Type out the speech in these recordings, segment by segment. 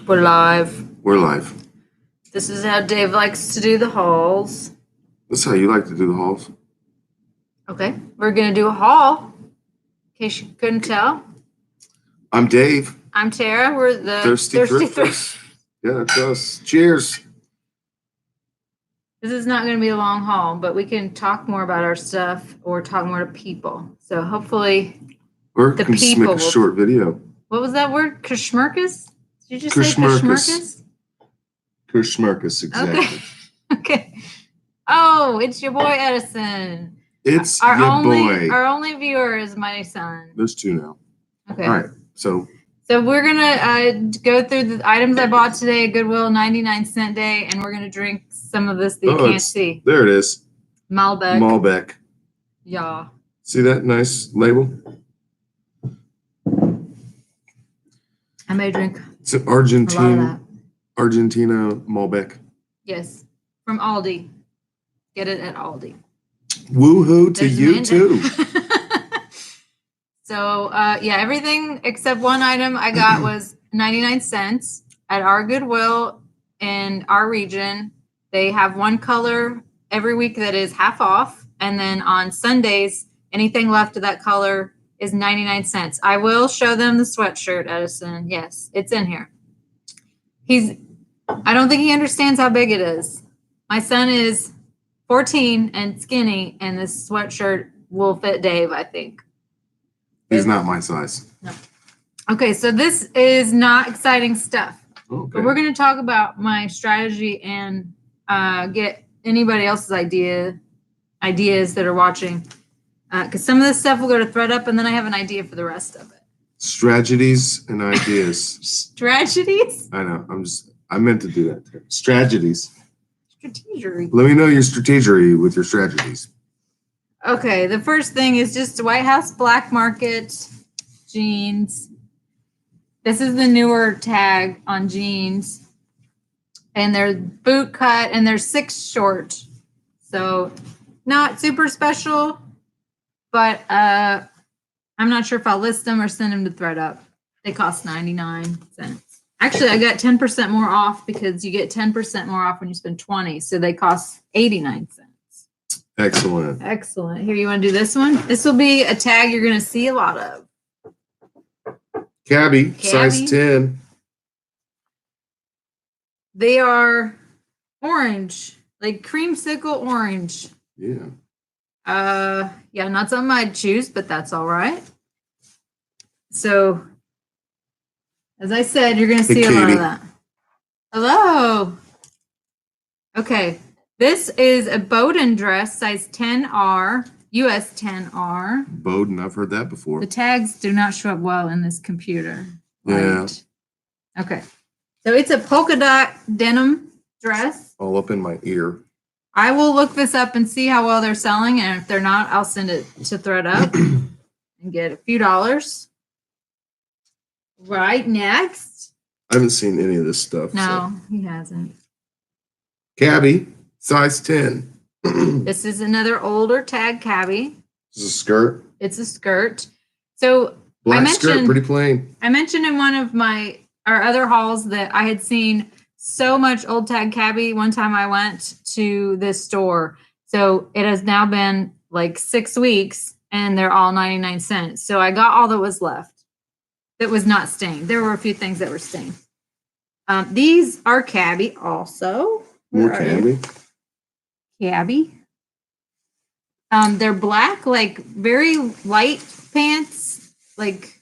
We're live. We're live. This is how Dave likes to do the hauls. That's how you like to do the hauls. Okay, we're going to do a haul, in case you couldn't tell. I'm Dave. I'm Tara. We're the Thirsty Thrifters. Yeah, that's us. Cheers. This is not going to be a long haul, but we can talk more about our stuff or talk more to people. So hopefully Or the can just people make a short video. What was that word? Kashmirkas? Did you just say Kashmirkas? Kashmirkas, exactly. Okay. Okay. Oh, it's your boy Edison. It's our your only, boy. Our only viewer is my son. There's two now. Okay. All right. So we're going to go through the items I bought today at Goodwill, 99-cent day, and we're going to drink some of this that you can't see. There it is. Malbec. Malbec. Yeah. See that nice label? I may drink It's an a lot of that. Argentina Malbec. Yes. From Aldi. Get it at Aldi. Woohoo to you too. So, yeah, everything except one item I got was 99 cents at our Goodwill in our region. They have one color every week that is half off. And then on Sundays, anything left of that color is 99 cents. I will show them the sweatshirt, Edison. Yes, it's in here. I don't think he understands how big it is. My son is 14 and skinny, and this sweatshirt will fit Dave, I think. He's not my size. No. Okay, so this is not exciting stuff. Okay. But we're going to talk about my strategy and get anybody else's ideas that are watching. Because some of this stuff will go to ThreadUp, and then I have an idea for the rest of it. Strategies and ideas. Strategies? I know. I meant to do that. Strategies. Strategery. Let me know your strategery with your strategies. Okay, the first thing is just White House Black Market jeans. This is the newer tag on jeans. And they're boot cut and they're 6 short. So not super special, but I'm not sure if I'll list them or send them to ThreadUp. They cost 99 cents. Actually, I got 10% more off because you get 10% more off when you spend 20. So they cost 89 cents. Excellent. Excellent. Here, you want to do this one? This will be a tag you're going to see a lot of. Cabby, size 10. They are orange, like creamsicle orange. Yeah. Yeah, not something I'd choose, but that's all right. So, as I said, you're going to see a lot of that. Hello. Okay. This is a Bowden dress, size 10R, US 10R. Bowden, I've heard that before. The tags do not show up well in this computer. Yeah. Right. Okay. So it's a polka dot denim dress. All up in my ear. I will look this up and see how well they're selling. And if they're not, I'll send it to ThreadUp and get a few dollars. Right, next. I haven't seen any of this stuff. No, he hasn't. Cabby, size 10. This is another older tag cabby. This is a skirt. It's a skirt. So Black skirt, pretty plain. I mentioned in one of our other hauls that I had seen so much old tag cabby one time I went to this store. So it has now been like 6 weeks and they're all 99 cents. So I got all that was left that was not stained. There were a few things that were stained. These are cabby also. More cabby. Cabby. They're black, like very light pants, like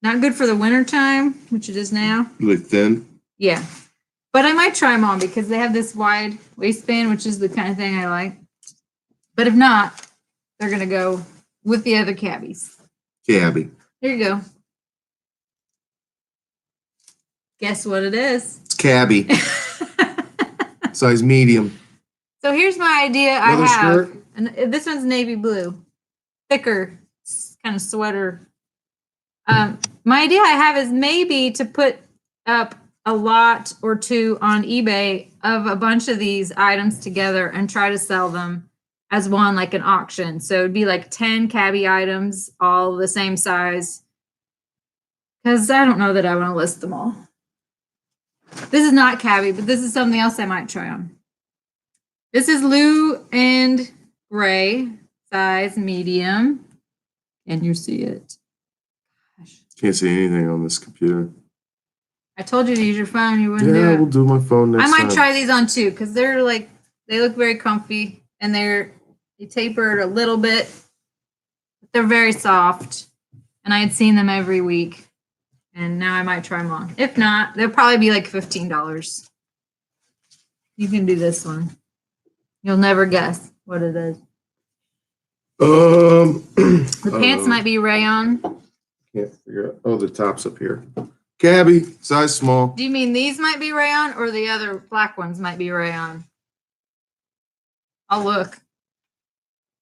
not good for the winter time, which it is now. Really thin. Yeah. But I might try them on because they have this wide waistband, which is the kind of thing I like. But if not, they're going to go with the other cabbies. Cabby. Here you go. Guess what it is? It's cabby. Size medium. So here's my idea. Another I have. skirt? And this one's navy blue. Thicker kind of sweater. My idea I have is maybe to put up a lot or two on eBay of a bunch of these items together and try to sell them as one, like an auction. So it'd be like 10 cabby items, all the same size. Because I don't know that I want to list them all. This is not cabbie, but this is something else I might try on. This is Lou and Gray, size medium. Can you see it? Gosh. Can't see anything on this computer. I told you to use your phone. You wouldn't do Yeah, it. we'll do my phone next I might time. try these on too because they're like they look very comfy and they tapered a little bit. But they're very soft, and I had seen them every week, and now I might try them on. If not, they'll probably be like $15. You can do this one. You'll never guess what it is. The pants might be rayon. Can't figure out. Oh, the top's up here. Cabbie, size small. Do you mean these might be rayon or the other black ones might be rayon? I'll look.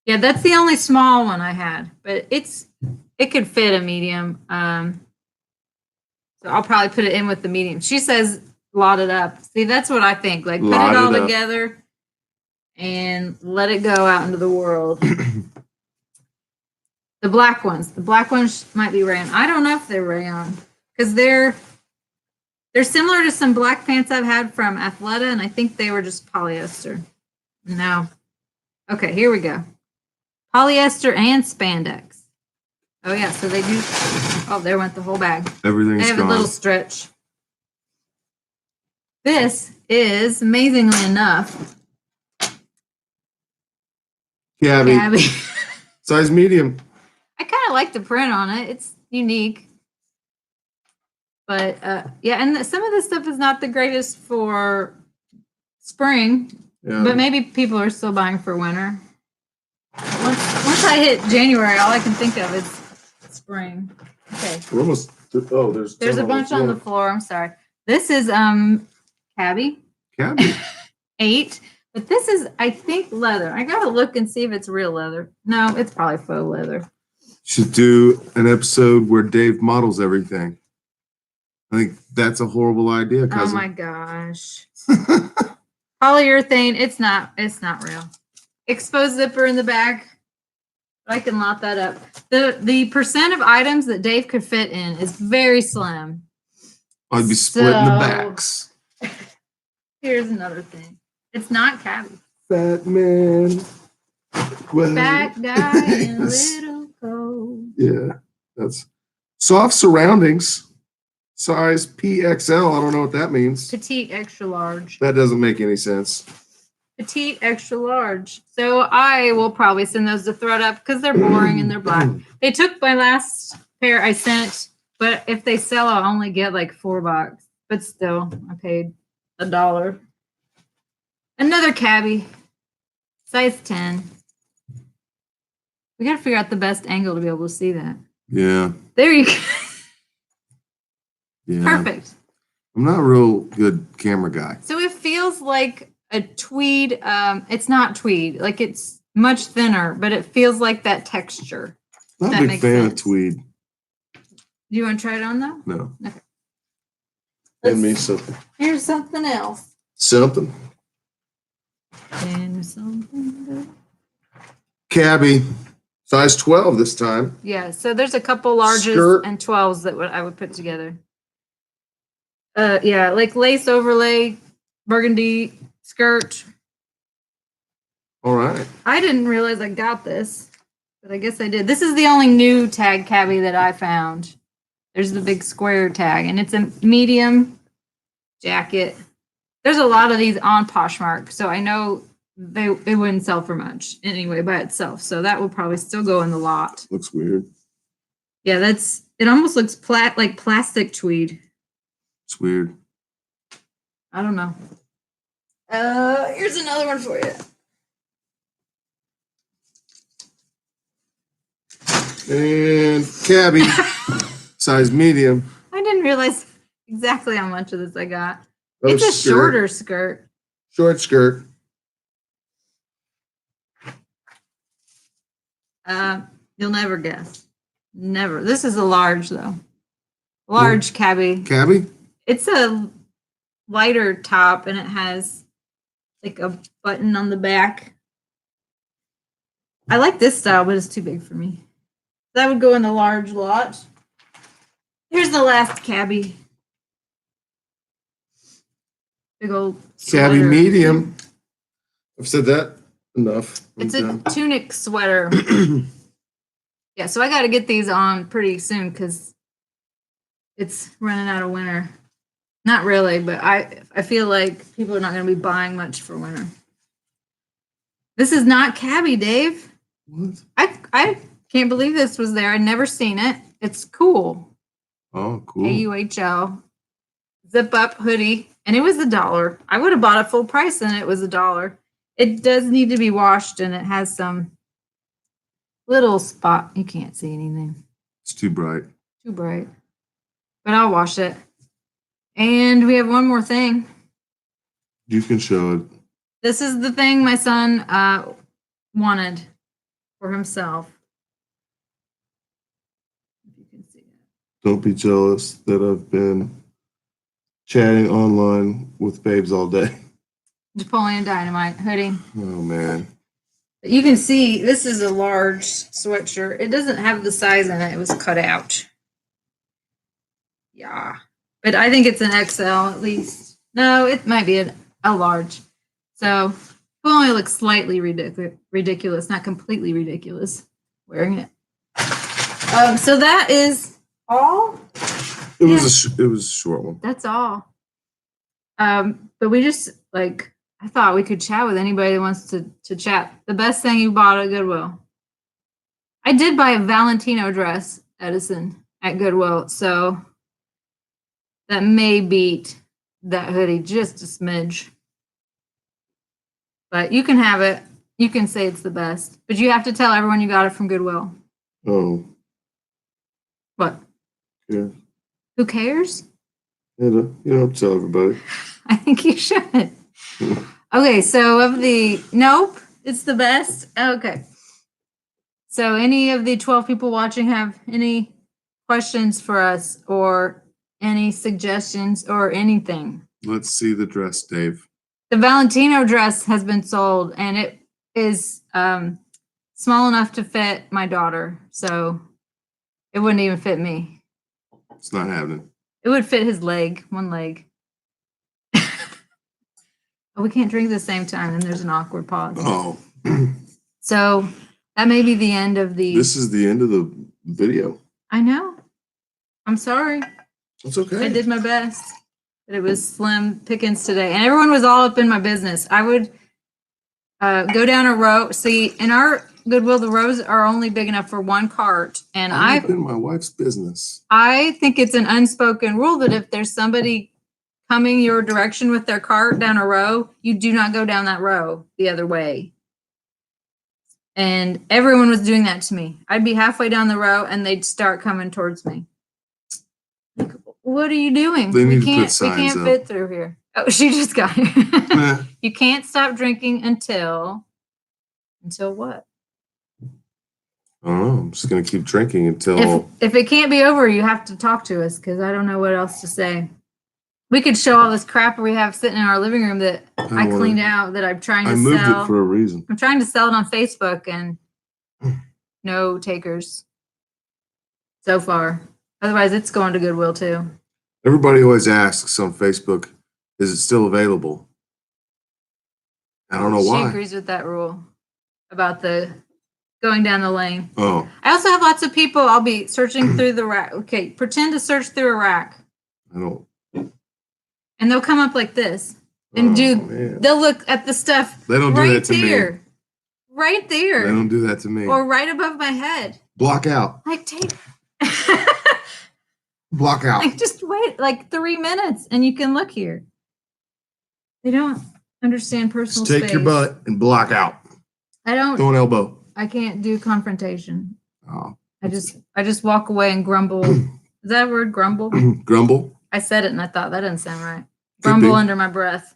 Yeah, that's the only small one I had, but it could fit a medium. So I'll probably put it in with the medium. She says lot it up. See, that's what I think. Like put it all together and let it go out into the world. The black ones might be rayon. I don't know if they're rayon because they're similar to some black pants I've had from Athleta, and I think they were just polyester. No. Okay, here we go. Polyester and spandex. Oh yeah, so they do. Oh, there went the whole bag. Everything's They have gone. a little stretch. This is amazingly enough. Cabbie. Size medium. I kind of like the print on it. It's unique. But yeah, and some of this stuff is not the greatest for spring, Yeah. but maybe people are still buying for winter. Once I hit January, all I can think of is spring. Okay. We're almost. Oh, there's a bunch on the floor. I'm sorry. This is cabbie. Cabbie. 8. But this is, I think, leather. I gotta look and see if it's real leather. No, it's probably faux leather. Should do an episode where Dave models everything. I think that's a horrible idea, cousin. Oh my gosh. Polyurethane, it's not real. Exposed zipper in the back. I can lock that up. The percent of items that Dave could fit in is very slim. I'd be splitting the backs. Here's another thing. It's not cabbie. Fat man. Fat guy in a little coat. Yeah, that's soft surroundings. Size PXL. I don't know what that means. Petite extra large. That doesn't make any sense. Petite extra large. So I will probably send those to thread up because they're boring and they're black. They took my last pair I sent, but if they sell, I'll only get like $4. But still, I paid $1. Another cabbie, size 10. We got to figure out the best angle to be able to see that. Yeah. There you go. Yeah. Perfect. I'm not a real good camera guy. So it feels like a tweed. It's not tweed. Like it's much thinner, but it feels like that texture. Not That a big makes fan sense. of tweed. Do you want to try it on though? No. Okay. And me something. Here's something else. Something. And something good. Cabbie. Size 12 this time. Yeah, so there's a couple larges Skirt. and 12s that I would put together. Yeah, like lace overlay, burgundy skirt. All right. I didn't realize I got this, but I guess I did. This is the only new tag cabbie that I found. There's the big square tag, and it's a medium jacket. There's a lot of these on Poshmark, so I know they wouldn't sell for much anyway by itself. So that will probably still go in the lot. Looks weird. Yeah, it almost looks like plastic tweed. It's weird. I don't know. Here's another one for you. And cabbie. Size medium. I didn't realize exactly how much of this I got. Oh, It's a skirt. shorter skirt. Short skirt. You'll never guess. Never. This is a large though. Large cabbie. Cabbie? It's a lighter top and it has like a button on the back. I like this style, but it's too big for me. That would go in the large lot. Here's the last cabbie. Big old Cabby sweater. medium. I've said that enough. It's a tunic sweater. Yeah, so I got to get these on pretty soon because it's running out of winter. Not really, but I feel like people are not going to be buying much for winter. This is not Cabby, Dave. What? I can't believe this was there. I'd never seen it. It's cool. Oh, cool. AUHL. Zip up hoodie. And it was $1. I would have bought it full price and it was $1. It does need to be washed and it has some little spot. You can't see anything. It's too bright. Too bright. But I'll wash it. And we have one more thing. You can show it. This is the thing my son wanted for himself. If you can see it. Don't be jealous that I've been chatting online with babes all day. Napoleon Dynamite hoodie. Oh, man. You can see this is a large sweatshirt. It doesn't have the size in it. It was cut out. Yeah. But I think it's an XL at least. No, it might be a large. So it only looks slightly ridiculous, not completely ridiculous wearing it. So that is all. It was a short one. That's all. But we just I thought we could chat with anybody that wants to chat. The best thing you bought at Goodwill. I did buy a Valentino dress, Edison, at Goodwill, so that may beat that hoodie just a smidge. But you can have it. You can say it's the best. But you have to tell everyone you got it from Goodwill. Oh. What? Yeah. Who cares? You don't tell everybody. I think you should. Okay, so nope, it's the best. Okay. So any of the 12 people watching have any questions for us or any suggestions or anything? Let's see the dress, Dave. The Valentino dress has been sold and it is small enough to fit my daughter. So it wouldn't even fit me. It's not happening. It would fit his leg, one leg. We can't drink at the same time, and there's an awkward pause. Oh. So that may be the end of the. This is the end of the video. I know. I'm sorry. It's okay. I did my best. But it was slim pickings today. And everyone was all up in my business. I would go down a row. See, in our Goodwill, the rows are only big enough for one cart. And I've been my wife's business. I think it's an unspoken rule that if there's somebody coming your direction with their cart down a row, you do not go down that row the other way. And everyone was doing that to me. I'd be halfway down the row and they'd start coming towards me. Like, what are you doing? We can't fit through here. Oh, she just got it. You can't stop drinking until what? I don't know. I'm just gonna keep drinking until if it can't be over, you have to talk to us because I don't know what else to say. We could show all this crap we have sitting in our living room that I cleaned out that I'm trying to sell. I moved it for a reason. I'm trying to sell it on Facebook and no takers so far. Otherwise, it's going to Goodwill too. Everybody always asks on Facebook, is it still available? I don't know why. She agrees with that rule about the going down the lane. Oh. I also have lots of people. I'll be searching through the rack. Okay, pretend to search through a rack. I don't. And they'll come up like this. And they'll look at the stuff. They don't do that to me. Right there. They don't do that to me. Or right above my head. Block out. Like take. Block out. Like just wait like 3 minutes and you can look here. They don't understand personal space. Take your butt and block out. Don't elbow. I can't do confrontation. Oh. I just walk away and grumble. Is that a word, grumble? Grumble? I said it and I thought that doesn't sound right. Grumble under my breath.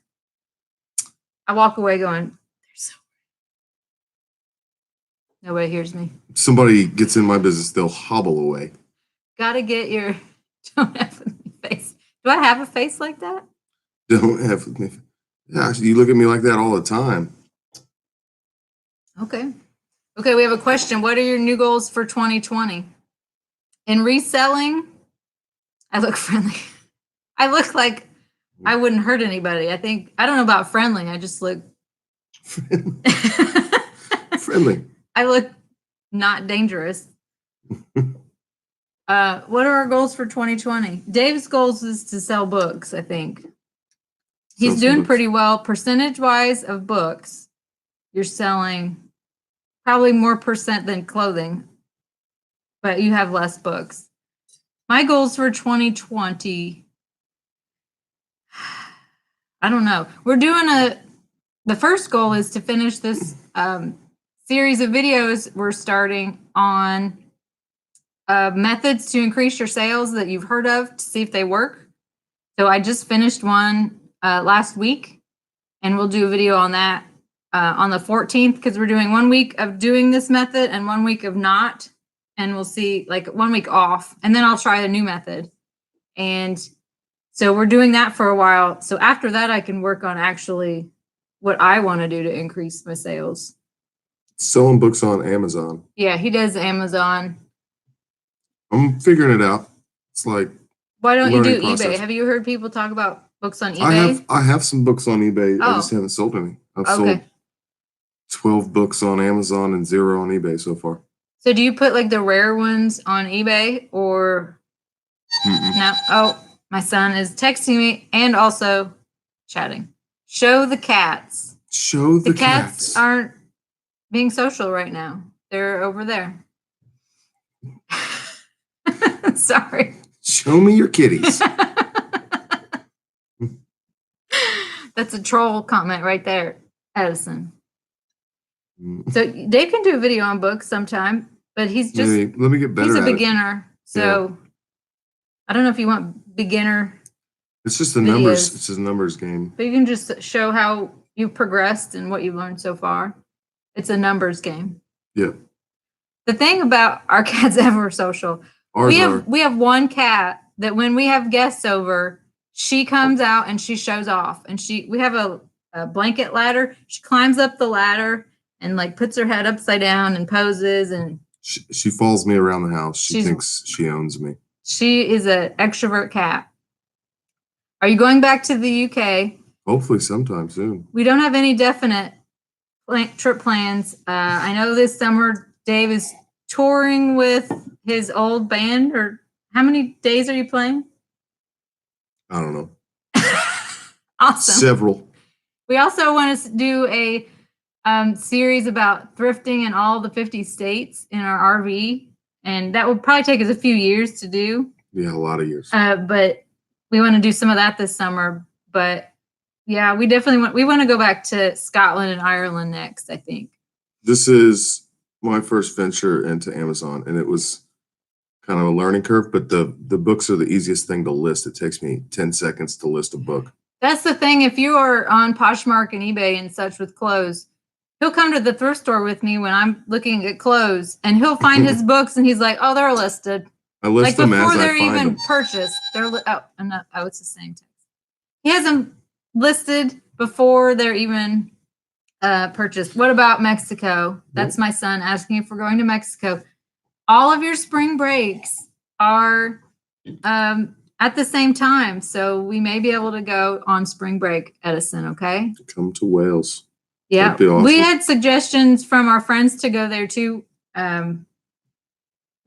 I walk away going, they're so weird. Nobody hears me. If somebody gets in my business, they'll hobble away. Gotta get your don't have a face. Do I have a face like that? Don't have me. Yeah, you look at me like that all the time. Okay. Okay, we have a question. What are your new goals for 2020? In reselling, I look friendly. I look like I wouldn't hurt anybody. I don't know about friendly. I just look Friendly. I look not dangerous. What are our goals for 2020? Dave's goals is to sell books, I think. He's Sell some doing books. pretty well. Percentage wise of books, you're selling probably more percent than clothing, but you have less books. My goals for 2020, I don't know. We're doing the first goal is to finish this series of videos we're starting on methods to increase your sales that you've heard of to see if they work. So I just finished one last week, and we'll do a video on that on the 14th because we're doing 1 week of doing this method and 1 week of not. And we'll see like 1 week off, and then I'll try a new method. And so we're doing that for a while. So after that, I can work on actually what I want to do to increase my sales. Selling books on Amazon. Yeah, he does Amazon. I'm figuring it out. It's like, why don't you do learning process. eBay? Have you heard people talk about books on eBay? I have some books on eBay. I Oh. just haven't sold any. I've Okay. sold 12 books on Amazon and 0 on eBay so far. So do you put like the rare ones on eBay or no? Oh, my son is texting me and also chatting. Show the cats. Show the cats aren't being social right now. They're over there. Sorry. Show me your kitties. That's a troll comment right there, Edison. So Dave can do a video on books sometime, but he's just Maybe. Let me get better he's a at it. beginner. So I don't know if you want beginner, It's just the videos. numbers. It's just a numbers game. but you can just show how you've progressed and what you've learned so far. It's a numbers game. Yeah. The thing about our Cats Ever Social, Ours are. we have one cat that when we have guests over, she comes out and she shows off. And we have a blanket ladder. She climbs up the ladder and like puts her head upside down and poses, and She follows me around the house. She She's- thinks she owns me. she is an extrovert cat. Are you going back to the UK? Hopefully sometime soon. We don't have any definite trip plans. I know this summer Dave is touring with his old band. Or how many days are you playing? I don't know. Awesome. Several. We also want to do a series about thrifting in all the 50 states in our RV. And that will probably take us a few years to do. Yeah, a lot of years. But we want to do some of that this summer. But yeah, we definitely want to go back to Scotland and Ireland next, I think. This is my first venture into Amazon, and it was kind of a learning curve, but the books are the easiest thing to list. It takes me 10 seconds to list a book. That's the thing. If you are on Poshmark and eBay and such with clothes, he'll come to the thrift store with me when I'm looking at clothes, and he'll find his books, and he's like, "Oh, they're listed." I list Like them before as I they're find even them. purchased. It's the same text. He has them listed before they're even purchased. What about Mexico? That's my son asking if we're going to Mexico. All of your spring breaks are at the same time, so we may be able to go on spring break, Edison. Okay. Come to Wales. Yeah, That'd be awesome. we had suggestions from our friends to go there too.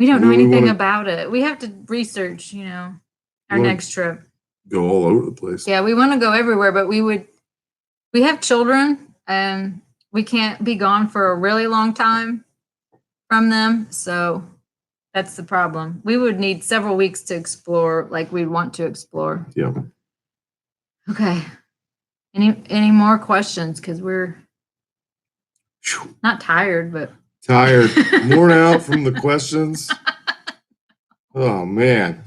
We don't know Well, we anything wanna- about it. We have to research, our wanna- next trip. Go all over the place. Yeah, we want to go everywhere, but we have children and we can't be gone for a really long time from them. So that's the problem. We would need several weeks to explore like we'd want to explore. Yeah. Okay. Any more questions? Because we're Phew. not tired, but Tired. Worn out from the questions. Oh, man.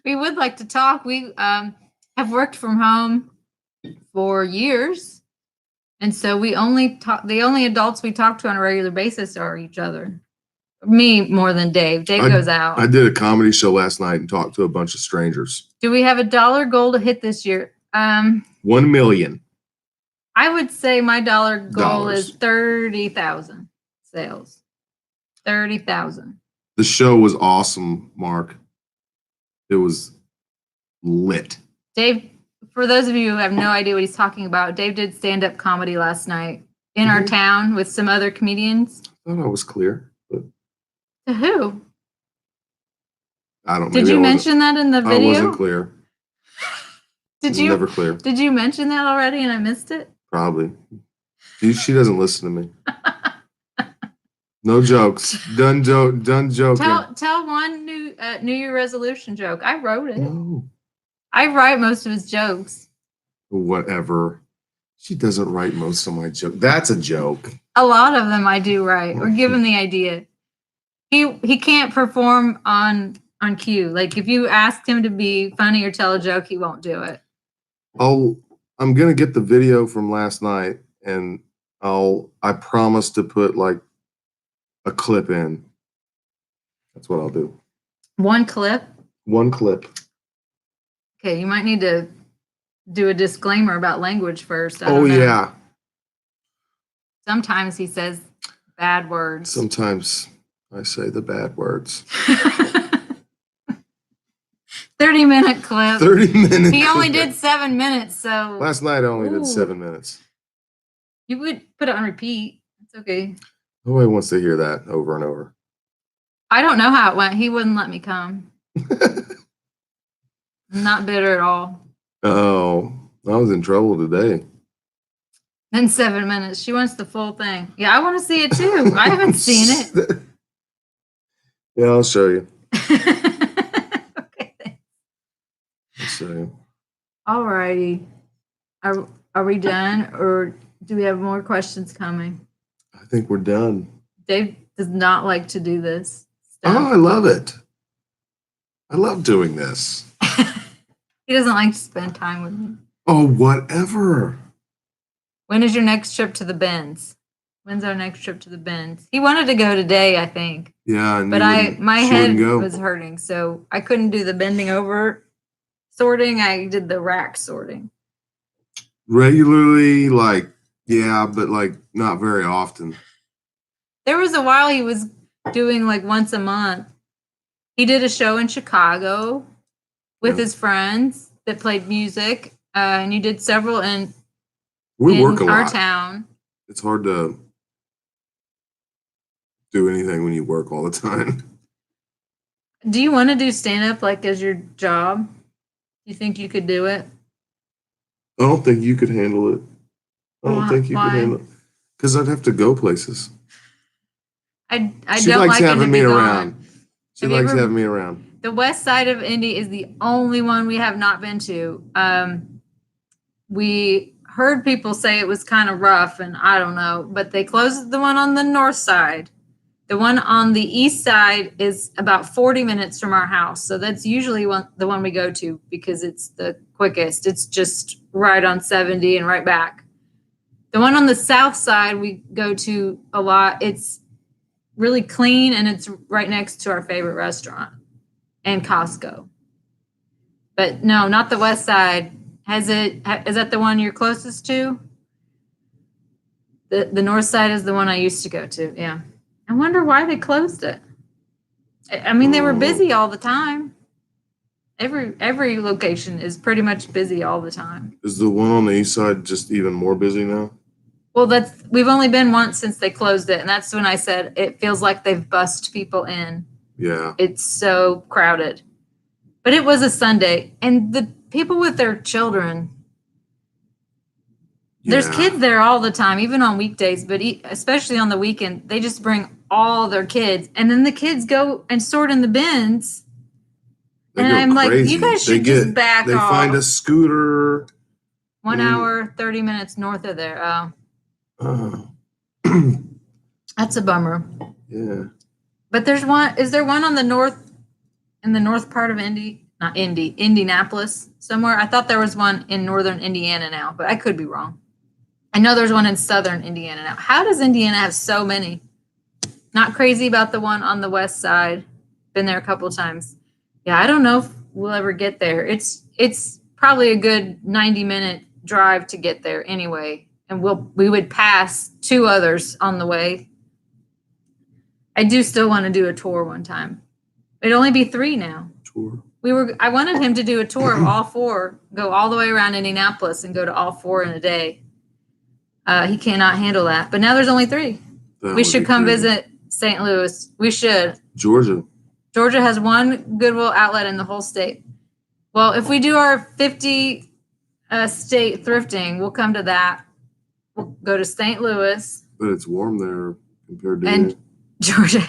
we would like to talk. We have worked from home for years. And so we only talk, the only adults we talk to on a regular basis are each other. Me more than Dave. Dave goes out. I did a comedy show last night and talked to a bunch of strangers. Do we have a dollar goal to hit this year? 1 million. I would say my dollar goal Dollars. is 30,000 sales. 30,000. The show was awesome, Mark. It was lit. Dave, for those of you who have no idea what he's talking about, Dave did stand-up comedy last night in our town with some other comedians. I thought I was clear, but To who? I don't. Did you mention that in the video? I wasn't clear. Never clear. Did you mention that already and I missed it? Probably. She doesn't listen to me. No jokes. Done joking. Tell one New Year resolution joke. I wrote it. No. I write most of his jokes. Whatever. She doesn't write most of my jokes. That's a joke. A lot of them I do write or give him the idea. He can't perform on cue. Like if you asked him to be funny or tell a joke, he won't do it. I'm gonna get the video from last night and I promise to put like a clip in. That's what I'll do. One clip? One clip. Okay, you might need to do a disclaimer about language first. I don't know. Yeah. Sometimes he says bad words. Sometimes I say the bad words. 30-minute clip. 30 minutes. He only did 7 minutes, so. Last night I only did 7 minutes. You would put it on repeat. It's okay. Nobody wants to hear that over and over. I don't know how it went. He wouldn't let me come. Not bitter at all. Oh, I was in trouble today. In 7 minutes. She wants the full thing. Yeah, I want to see it too. I haven't seen it. Yeah, I'll show you. Okay, thanks. I'll show you. All righty. Are we done or do we have more questions coming? I think we're done. Dave does not like to do this stuff. Oh, I love it. I love doing this. He doesn't like to spend time with me. Oh, whatever. When is your next trip to the Bends? When's our next trip to the Bends? He wanted to go today, I think. Yeah, but my head was hurting, so I couldn't do the bending over sorting. I did the rack sorting. Regularly, like, yeah, but like not very often. There was a while he was doing like once a month. He did a show in Chicago with his friends that played music, and you did several in our town. It's hard to do anything when you work all the time. Do you want to do stand-up like as your job? You think you could do it? I don't think you could handle it. I don't think you could handle it. Because I'd have to go places. I she don't likes like having me around. She likes having me around. The west side of Indy is the only one we have not been to. We heard people say it was kind of rough, and I don't know, but they closed the one on the north side. The one on the east side is about 40 minutes from our house. So that's usually the one we go to because it's the quickest. It's just right on 70 and right back. The one on the south side we go to a lot. It's really clean, and it's right next to our favorite restaurant and Costco. But no, not the west side. Is that the one you're closest to? The north side is the one I used to go to. Yeah. I wonder why they closed it. I mean, they were busy all the time. Every location is pretty much busy all the time. Is the one on the east side just even more busy now? Well, we've only been once since they closed it, and that's when I said it feels like they've bussed people in. Yeah. It's so crowded. But it was a Sunday, and the people with their children, there's kids there all the time, even on weekdays, but especially on the weekend, they just bring all their kids, and then the kids go and sort in the bins. And I'm like, you guys should just back off. They find a scooter. 1 hour, 30 minutes north of there. Oh. That's a bummer. Yeah. But there's one, is there one on the north, in the north part of Indianapolis somewhere? I thought there was one in northern Indiana now, but I could be wrong. I know there's one in southern Indiana now. How does Indiana have so many? Not crazy about the one on the west side. Been there a couple times. Yeah, I don't know if we'll ever get there. It's probably a good 90-minute drive to get there anyway. And we would pass 2 others on the way. I do still want to do a tour one time. It'd only be 3 now. Tour. I wanted him to do a tour of all four, go all the way around Indianapolis and go to all four in a day. He cannot handle that. But now there's only 3. We should come visit St. Louis. We should. Georgia. Georgia has one Goodwill outlet in the whole state. Well, if we do our 50 state thrifting, we'll come to that. We'll go to St. Louis. But it's warm there compared to and Georgia.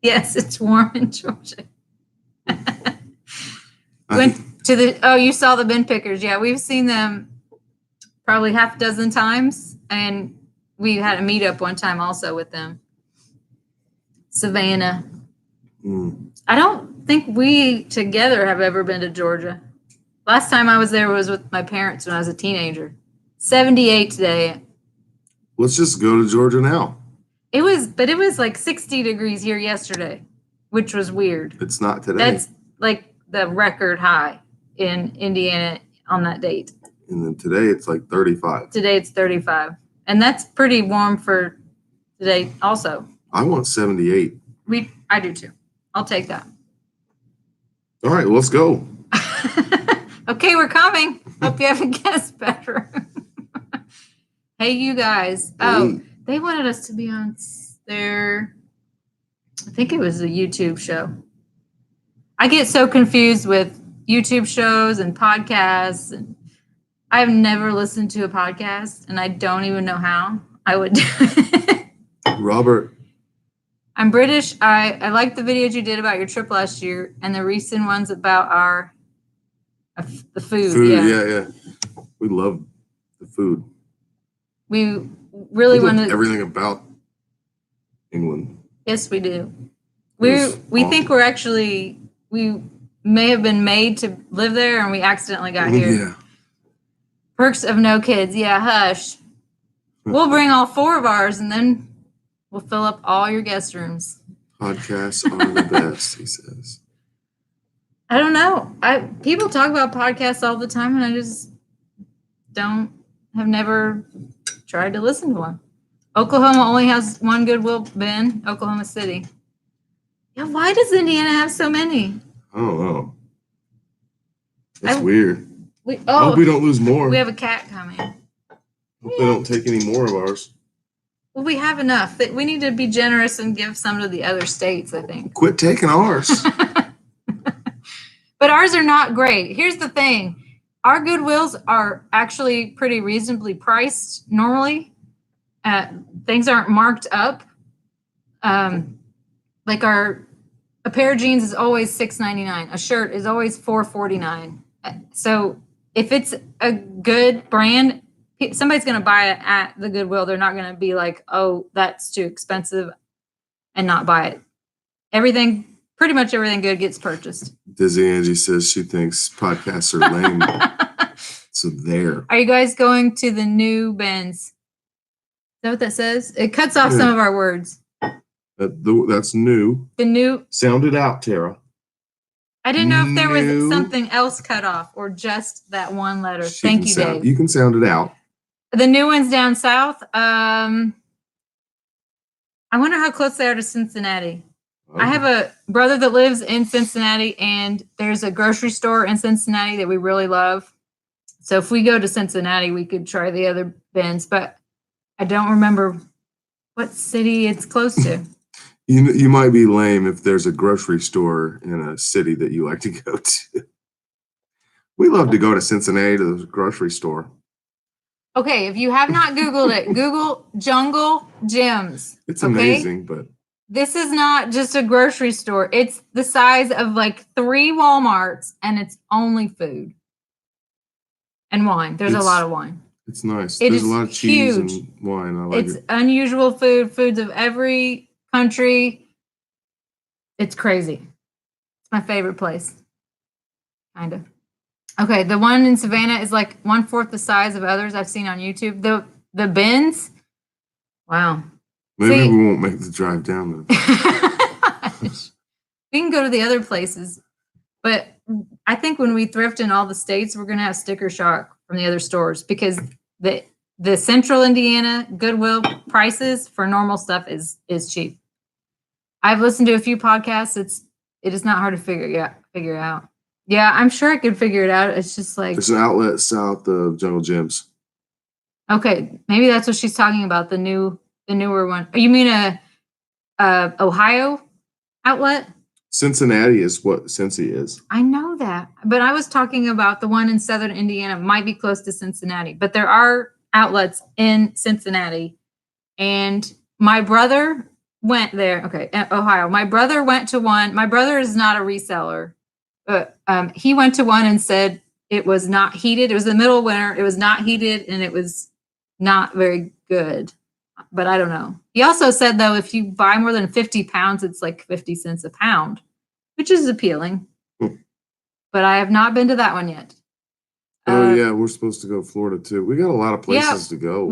Yes, it's warm in Georgia. Went to you saw the bin pickers. Yeah, we've seen them probably half a dozen times, and we had a meetup one time also with them. Savannah. I don't think we together have ever been to Georgia. Last time I was there was with my parents when I was a teenager. 78 today. Let's just go to Georgia now. It was like 60 degrees here yesterday, which was weird. It's not today. That's like the record high in Indiana on that date. And then today it's like 35. Today it's 35. And that's pretty warm for today also. I want 78. I do too. I'll take that. All right, let's go. Okay, we're coming. Hope you have a guest bedroom. Hey, you guys. Oh, they wanted us to be on their, I think it was a YouTube show. I get so confused with YouTube shows and podcasts. And I've never listened to a podcast, and I don't even know how I would do it. Robert. I'm British. I like the videos you did about your trip last year and the recent ones about the food. Yeah. We love the food. We really want to everything about England. Yes, we do. We think we may have been made to live there, and we accidentally got here. Yeah. Perks of no kids. Yeah, hush. We'll bring all 4 of ours, and then we'll fill up all your guest rooms. Podcasts are the best, he says. I don't know. People talk about podcasts all the time, and I just have never tried to listen to one. Oklahoma only has one Goodwill bin, Oklahoma City. Yeah, why does Indiana have so many? I don't know. That's weird. I hope we don't lose more. We have a cat coming. Hope they don't take any more of ours. Well, we have enough. We need to be generous and give some to the other states, I think. Quit taking ours. But ours are not great. Here's the thing. Our Goodwills are actually pretty reasonably priced normally. Things aren't marked up. Like a pair of jeans is always $6.99. A shirt is always $4.49. So if it's a good brand, somebody's going to buy it at the Goodwill. They're not going to be like, oh, that's too expensive and not buy it. Pretty much everything good gets purchased. Dizzy Angie says she thinks podcasts are lame. So there. Are you guys going to the new bins? Is that what that says? It cuts off some of our words. That's new. The new. Sound it out, Tara. I didn't know if there was something else cut off or just that one letter. Thank you, Dave. You can sound it out. The new one's down south. I wonder how close they are to Cincinnati. Okay. I have a brother that lives in Cincinnati, and there's a grocery store in Cincinnati that we really love. So if we go to Cincinnati, we could try the other bins, but I don't remember what city it's close to. You might be lame if there's a grocery store in a city that you like to go to. We love to go to Cincinnati to the grocery store. Okay, if you have not Googled it, Google Jungle Gyms. It's amazing, but this is not just a grocery store. It's the size of like 3 Walmarts, and it's only food and wine. There's a lot of wine. It's nice. There's a lot of cheese and wine. I like it. It's unusual foods of every country. It's crazy. It's my favorite place. Kind of. Okay, the one in Savannah is like 1/4 the size of others I've seen on YouTube. The bins, wow. Maybe we won't make the drive down there. We can go to the other places, but I think when we thrift in all the states, we're going to have sticker shock from the other stores because the Central Indiana Goodwill prices for normal stuff is cheap. I've listened to a few podcasts. It is not hard to figure out. Yeah, I'm sure I could figure it out. It's just like, There's an outlet south of Jungle Gyms. okay, maybe that's what she's talking about. The newer one. You mean a Ohio outlet? Cincinnati is what Cincy is. I know that, but I was talking about the one in Southern Indiana. Might be close to Cincinnati, but there are outlets in Cincinnati. And my brother went there. Okay, Ohio. My brother went to one. My brother is not a reseller, but he went to one and said it was not heated. It was the middle of winter. It was not heated, and it was not very good. But I don't know. He also said though, if you buy more than 50 pounds, it's like 50 cents a pound, which is appealing. But I have not been to that one yet. Oh yeah, we're supposed to go to Florida too. We got a lot of places to go.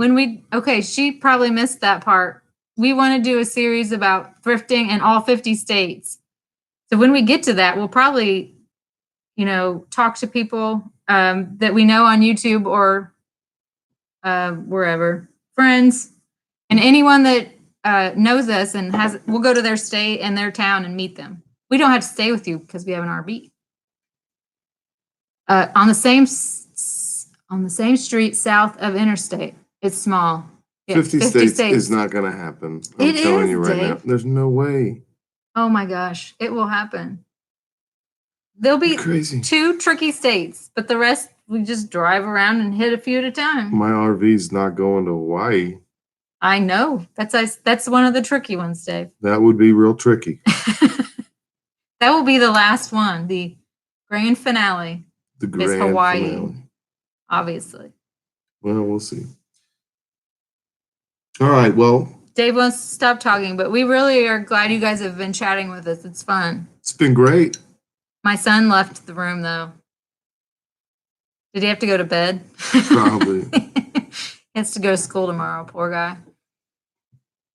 Okay, she probably missed that part. We want to do a series about thrifting in all 50 states. So when we get to that, we'll probably, talk to people that we know on YouTube or wherever, friends, and anyone that knows us and we'll go to their state and their town and meet them. We don't have to stay with you because we have an RV. On the same street south of Interstate. It's small. Yeah, 50 states is not going to happen. I'm telling you right now. There's no way. Oh my gosh, it will happen. There'll be crazy 2 tricky states, but the rest we just drive around and hit a few at a time. My RV's not going to Hawaii. I know. That's one of the tricky ones, Dave. That would be real tricky. That will be the last one, the grand finale. The grand Hawaii, finale. Obviously. Well, we'll see. All right, well. Dave wants to stop talking, but we really are glad you guys have been chatting with us. It's fun. It's been great. My son left the room, though. Did he have to go to bed? Probably. He has to go to school tomorrow, poor guy.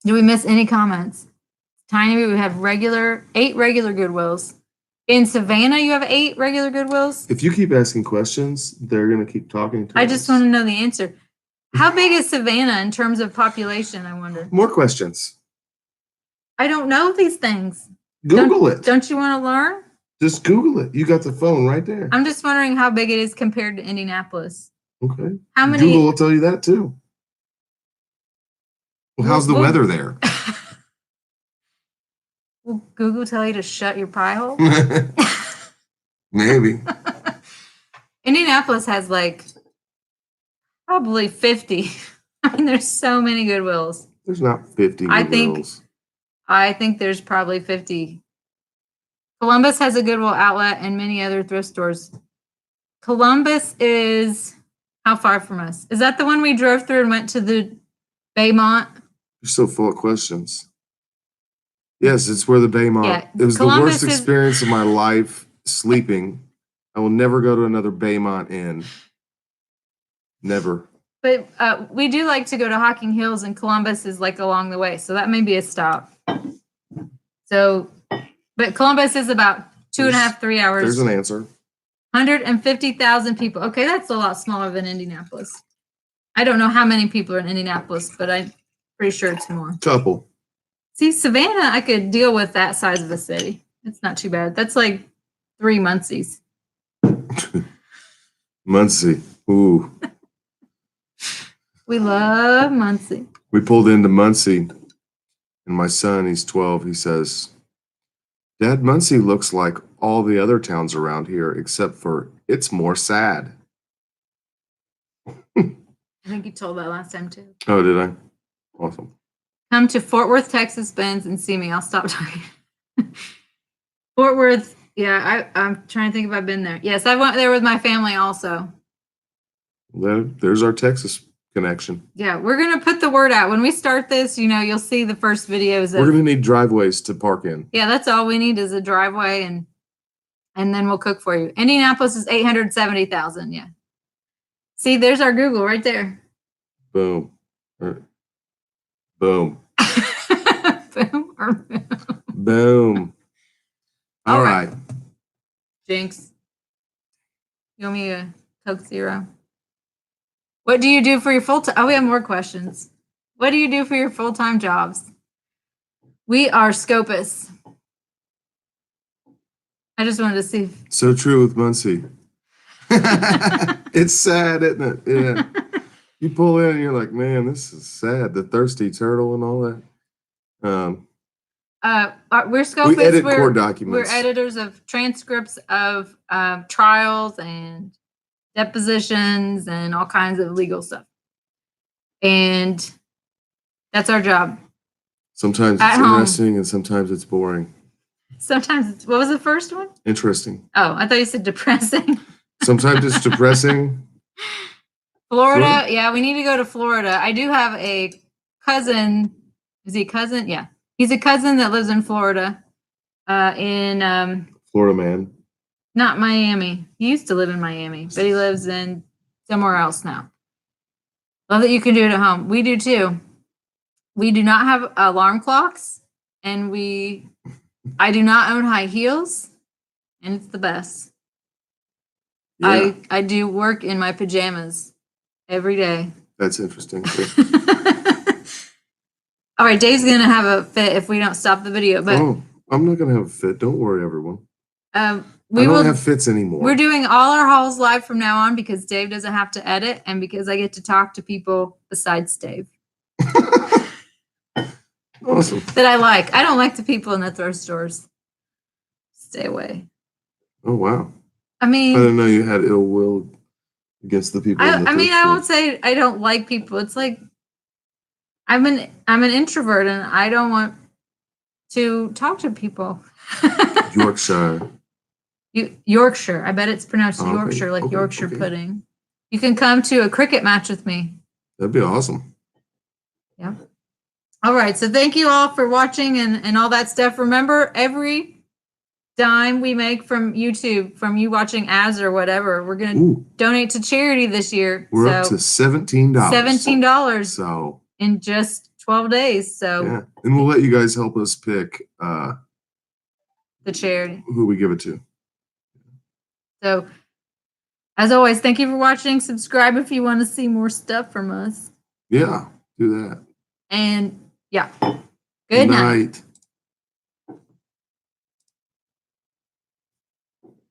Did we miss any comments? Tiny, we have 8 regular Goodwills. In Savannah, you have 8 regular Goodwills? If you keep asking questions, they're going to keep talking to us. I just want to know the answer. How big is Savannah in terms of population, I wonder? More questions. I don't know these things. Google it. Don't you want to learn? Just Google it. You got the phone right there. I'm just wondering how big it is compared to Indianapolis. Okay. How many? Google will tell you that too. Well, how's the weather there? Will Google tell you to shut your pie hole? Maybe. Indianapolis has like probably 50. I mean, there's so many Goodwills. There's not 50 Goodwills. I think there's probably 50. Columbus has a Goodwill outlet and many other thrift stores. Columbus is how far from us? Is that the one we drove through and went to the Baymont? You're so full of questions. Yes, it's where the Baymont. Yeah, it was Columbus the worst experience of my life sleeping. I will never go to another Baymont Inn. Never. But we do like to go to Hocking Hills, and Columbus is like along the way. So that may be a stop. So, but Columbus is about 2.5, 3 hours. There's an answer. 150,000 people. Okay, that's a lot smaller than Indianapolis. I don't know how many people are in Indianapolis, but I'm pretty sure it's more. Couple. See, Savannah, I could deal with that size of a city. It's not too bad. That's like 3 Muncies. Muncie. Ooh. We love Muncie. We pulled into Muncie, and my son, he's 12, he says, Dad, Muncie looks like all the other towns around here, except for it's more sad. I think you told that last time, too. Oh, did I? Awesome. Come to Fort Worth, Texas, Benz, and see me. I'll stop talking. Fort Worth, yeah, I'm trying to think if I've been there. Yes, I went there with my family also. There's our Texas connection. Yeah, we're going to put the word out. When we start this, you'll see the first videos. We're going to need driveways to park in. Yeah, that's all we need is a driveway, and then we'll cook for you. Indianapolis is 870,000, yeah. See, there's our Google right there. Boom. Boom. Boom or boom. Boom. All right. Jinx. You want me a Coke Zero? What do you do for your full-time? Oh, we have more questions. What do you do for your full-time jobs? We are Scopus. I just wanted to see. So true with Muncie. It's sad, isn't it? Yeah. You pull in and you're like, man, this is sad. The thirsty turtle and all that. We're Scopus. We edit court documents. We're editors of transcripts of trials and depositions and all kinds of legal stuff. And that's our job. Sometimes it's interesting and sometimes it's boring. Sometimes it's, what was the first one? Interesting. Oh, I thought you said depressing. Sometimes it's depressing. Florida, yeah, we need to go to Florida. I do have a cousin. Is he a cousin? Yeah. He's a cousin that lives in Florida. In Florida man. Not Miami. He used to live in Miami, but he lives in somewhere else now. Love that you can do it at home. We do too. We do not have alarm clocks, and I do not own high heels, and it's the best. Yeah. I do work in my pajamas every day. That's interesting. All right, Dave's gonna have a fit if we don't stop the video. But I'm not gonna have a fit. Don't worry, everyone. We don't have fits anymore. We're doing all our hauls live from now on because Dave doesn't have to edit, and because I get to talk to people besides Dave. Awesome. That I like. I don't like the people in the thrift stores. Stay away. Oh wow. I mean, I didn't know you had ill will against the people. I won't say I don't like people. It's like I'm an introvert and I don't want to talk to people. Yorkshire. Yorkshire. I bet it's pronounced Yorkshire, like Yorkshire pudding. You can come to a cricket match with me. That'd be awesome. Yeah. All right. So thank you all for watching and all that stuff. Remember, every dime we make from YouTube, from you watching ads or whatever, we're going to donate to charity this year. We're up to $17. $17. So in just 12 days. So yeah. And we'll let you guys help us pick the charity. Who we give it to. So as always, thank you for watching. Subscribe if you want to see more stuff from us. Yeah, do that. And yeah. Good night.